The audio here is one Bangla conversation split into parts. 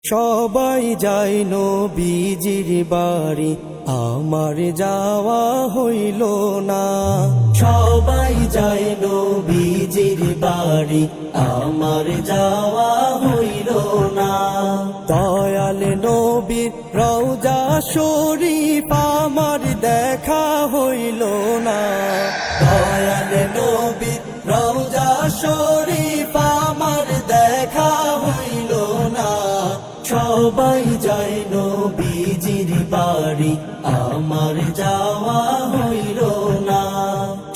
সবাই যায় নবীজির বাড়ি, আমার যাওয়া হইল না। সবাই যায় নবীজির বাড়ি, আমার যাওয়া হইল না। দয়াল নবীর রওজা শরীফ আমার দেখা হইল না। দয়াল নবীর রওজা শরীফ আমার দেখা হইল না। সবাই যায় নবীজির বাড়ি, আমার যাওয়া হইল না।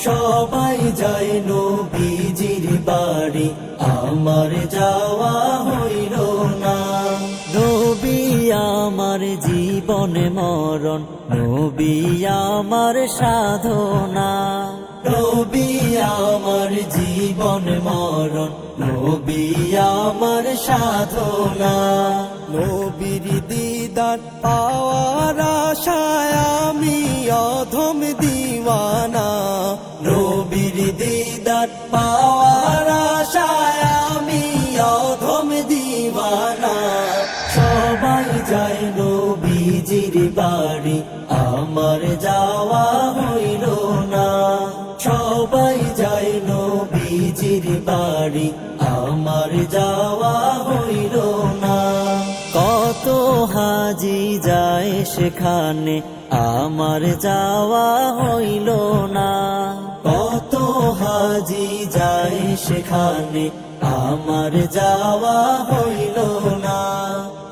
সবাই যায় নবীজির বাড়ি, আমার যাওয়া হইল না। নবী আমার জীবন মরণ, নবী আমার সাধনা। নবী আমার জীবন মরণ, নবী আমার সাধনা। নবীর দিদার পাওয়ার আশায় আমি অধম দিওয়ানা। নবীর দিদার পাওয়ার আশায় আমি অধম দিওয়ানা। সবাই যায় নবীজির বাড়ি, আমার যাওয়া হইল না। সবাই যায় নবীজির বাড়ি, আমার যাওয়া হইল না। কত হাজি যায় সেখানে, আমার যাওয়া হইল না। কত হাজি যায় সেখানে, আমার যাওয়া হইল না।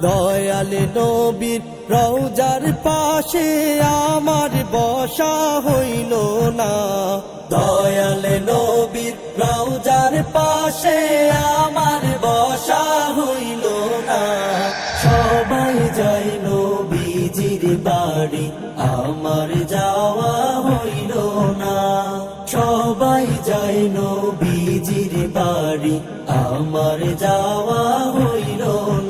দয়াল নবীর রওজার পাশে আমার বসা হইল না। দয়াল নবীর রওজার পাশে আমার বসা হইল না। সবাই যায় নবীজির বাড়ি, আমার যাওয়া হইল না। সবাই যায় নবীজির বাড়ি, আমার যাওয়া হইল না।